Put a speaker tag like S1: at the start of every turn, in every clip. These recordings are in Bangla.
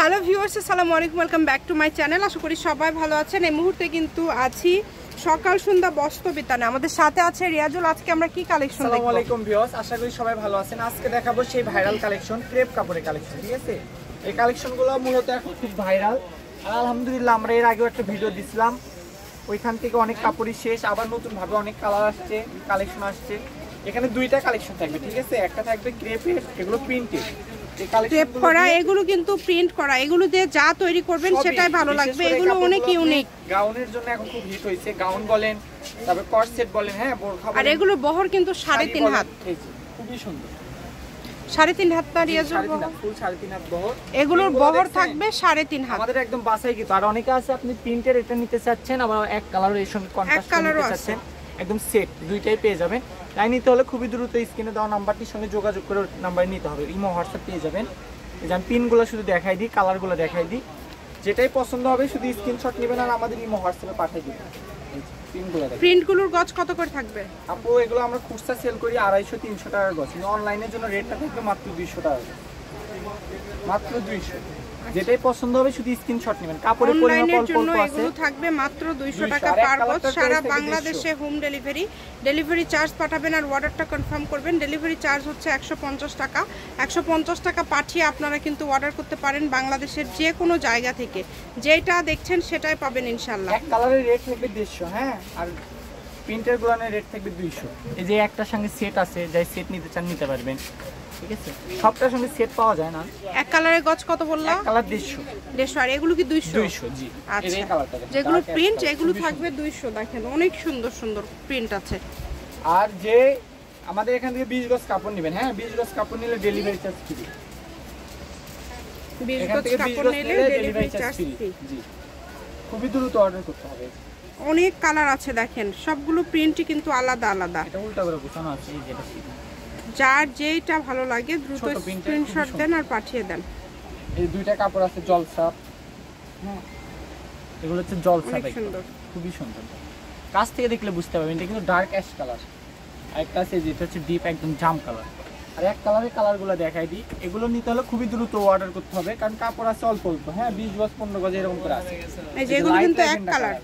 S1: হ্যালো ভিউয়ার্স, আসসালামু আলাইকুম, welcome back to my channel. আশা করি সবাই ভালো আছেন। এই মুহূর্তে কিন্তু আছি সকাল সন্ধ্যা বস্ত্র বিতানে। আমাদের সাথে আছে রিয়াজুল। আজকে আমরা কি কালেকশন দেখব?
S2: আসসালামু আলাইকুম ভিউয়ার্স, আশা করি সবাই ভালো আছেন। আজকে দেখাবো সেই ভাইরাল কালেকশন, ক্রেপ কাপড়ের কালেকশন। ঠিক আছে, এই কালেকশনগুলো মূলত এখন খুব ভাইরাল। আর আলহামদুলিল্লাহ আমরা এর আগেও একটা ভিডিও দিছিলাম, ওইখান থেকে অনেক কাপড়ই শেষ, আবার নতুন ভাবে অনেক কালার আসছে, কালেকশন আসছে। এখানে দুইটা কালেকশন থাকবে, ঠিক আছে। একটা থাকবে ক্রেপের, এগুলো প্রিন্টেড।
S1: ক্রেপ করা, এগুলো কিন্তু প্রিন্ট করা, এগুলো দিয়ে যা তৈরি করবেন সেটাই ভালো লাগবে। এগুলো অনেক ইউনিক,
S2: গাউনের জন্য এখন খুব হিট হয়েছে। গাউন বলেন, তারপর কট সেট বলেন, হ্যাঁ বোরখা বলেন।
S1: আর এগুলো বহর কিন্তু 3.5 হাত,
S2: খুবই সুন্দর।
S1: 3.5 হাত না রিয়াজুল?
S2: ফুল 3.5 হাত বহর।
S1: এগুলোর বহর থাকবে 3.5 হাত।
S2: আমাদের একদম বাছাই কিন্তু। আর অনেকে আছে আপনি প্রিন্টের এটা নিতে চাচ্ছেন, আবার এক কালারের এর সঙ্গে কন্ট্রাস্ট নিতে চাচ্ছেন, একদম সেট দুইটাই পেয়ে যাবেন। তাই নিতে হলে খুবই দ্রুত স্ক্রিনে দেওয়া নাম্বারটির সঙ্গে যোগাযোগ করে নাম্বারে নিতে হবে। ইমো হোয়াটসঅ্যাপ পেয়ে যাবেন। এই যে আমি পিনগুলো শুধু দেখাই দিই, কালারগুলো দেখাই দিই, যেটাই পছন্দ হবে শুধু স্ক্রিনশট নেবেন আর আমাদের ইমো হোয়াটসঅ্যাপে পাঠিয়ে দিবেন।
S1: প্রিন্টগুলোর গজ কত করে থাকবে
S2: আপু? এগুলো আমরা খুচরা সেল করি 250-300 টাকার গজ, কিন্তু অনলাইনের জন্য রেটটা থাকবে মাত্র 200 টাকা, মাত্র 200। যেটাই পছন্দ হবে শুধু স্ক্রিনশট নেবেন। কাপড়ের পরিমাণ অল্প অল্প আছে,
S1: এগুলো থাকবে মাত্র 200 টাকা পার গজ। সারা বাংলাদেশে হোম ডেলিভারি, ডেলিভারি চার্জ পাঠাবেন আর অর্ডারটা কনফার্ম করবেন। ডেলিভারি চার্জ হচ্ছে 150 টাকা। 150 টাকা পাঠিয়ে আপনারা কিন্তু অর্ডার করতে পারেন বাংলাদেশের যে কোনো জায়গা থেকে। যেটা দেখছেন সেটাই পাবেন ইনশাআল্লাহ।
S2: এক কালারের রেট থাকবে 150, হ্যাঁ, আর প্রিন্টের গুলানের রেট থাকবে 200। এই যে একটার সঙ্গে সেট আছে, যাই সেট নিতে চান নিতে পারবেন, ঠিক আছে। সবটার সঙ্গে সেট পাওয়া যায় না।
S1: এক কালারের গজ কত বললা?
S2: এক কালার 150।
S1: আর এগুলো কি 200?
S2: জি।
S1: আচ্ছা,
S2: এই কালারটা
S1: যেগুলো প্রিন্ট এগুলো থাকবে 200। দেখেন অনেক সুন্দর সুন্দর প্রিন্ট আছে।
S2: আর যে আমাদের এখান থেকে 20 গজ কাপড় নেবেন, হ্যাঁ 20 গজ কাপড় নিলে ডেলিভারি চার্জ ফ্রি।
S1: 20 গজ কাপড় নিলে ডেলিভারি চার্জ ফ্রি।
S2: জি, খুবই দ্রুত অর্ডার করতে হবে।
S1: অনেক কালার আছে দেখেন, সবগুলো প্রিন্টই কিন্তু আলাদা আলাদা।
S2: এটা উল্টা করে গোছানো আছে, এই যেটা
S1: যার যেটা ভালো লাগে দ্রুত স্ক্রিনশট দেন আর পাঠিয়ে দেন।
S2: এই দুইটা কাপড় আছে জলসা, হ্যাঁ এগুলো হচ্ছে জলসা,
S1: সুন্দর,
S2: খুবই সুন্দর। কাছ থেকে দেখলে বুঝতে পারবেন এটা কিন্তু ডার্ক অ্যাশ কালার। আর একটা আছে যেটা হচ্ছে ডিপ একদম জাম কালার। আর এক কালারের কালারগুলো দেখাই দিই। এগুলো নিতে হলে খুবই দ্রুত অর্ডার করতে হবে, কারণ কাপড় আছে অল্প অল্প, হ্যাঁ 20 গজ 15 গজ এরকম করে আছে।
S1: এই যে এগুলো কিন্তু এক কালার,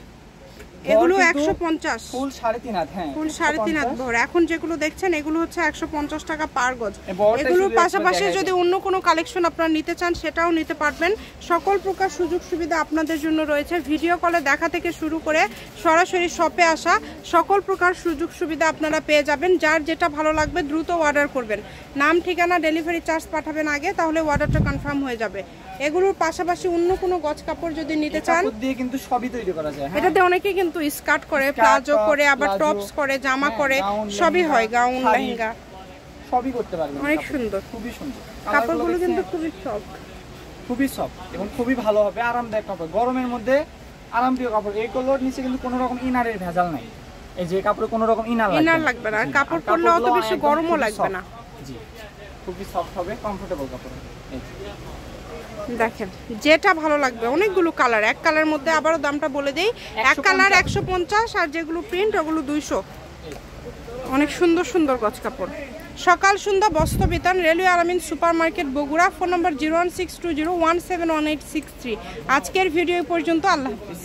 S1: এগুলো 150,
S2: ফুল 3.5 হাত, হ্যাঁ
S1: ফুল 3.5 হাত বহর। এখন যেগুলো দেখছেন এগুলো হচ্ছে 150 টাকা পার গজ। এগুলোর পাশাপাশি যদি অন্য কোনো কালেকশন আপনারা নিতে চান সেটাও নিতে পারবেন। সকল প্রকার সুযোগ সুবিধা আপনাদের জন্য রয়েছে। ভিডিও কলে দেখা থেকে শুরু করে সরাসরি শপে আসা সকল প্রকার সুযোগ সুবিধা আপনারা পেয়ে যাবেন। যার যেটা ভালো লাগবে দ্রুত অর্ডার করবেন। নাম ঠিকানা ডেলিভারি চার্জ পাঠাবেন আগে, তাহলে অর্ডারটা কনফার্ম হয়ে যাবে। এগুলোর পাশাপাশি অন্য কোনো গজ কাপড় যদি নিতে চান,
S2: কাপড় দিয়ে কিন্তু সবই তৈরি করা যায়।
S1: এটাতে অনেকে কিন্তু স্কার্ট করে, প্লাজো করে, আবার টপস করে, জামা করে, সবই হয়, গাউন লেহেঙ্গা
S2: সবই করতে পারবেন।
S1: অনেক সুন্দর,
S2: খুবই সুন্দর
S1: কাপড়গুলো কিন্তু খুবই সফট,
S2: খুবই সফট এবং খুবই ভালো হবে, আরামদায়ক কাপড়। গরমের মধ্যে আরামপ্রিয় কাপড়। এই কালার নিচে কিন্তু কোনো রকম ইনারের ভেজাল নাই। এই যে কাপড়ে কোনো রকম ইনার
S1: লাগবে না, আর কাপড় পরলে অত বেশি গরমও লাগবে না।
S2: জি, খুবই সফট হবে, কমফোর্টেবল কাপড়।
S1: দেখেন যেটা ভালো লাগবে, অনেকগুলো কালার। এক কালারের মধ্যে আবারও দামটা বলে দেই, এক কালার 150, আর যেগুলো প্রিন্ট ওগুলো 200। অনেক সুন্দর সুন্দর গজ কাপড়। সকাল সন্ধ্যা বস্ত্র বিতান, রেলওয়ে আলামিন সুপার মার্কেট, বগুড়া। ফোন নম্বর 01620171863। আজকের ভিডিও পর্যন্ত, আল্লাহ হাফিজ।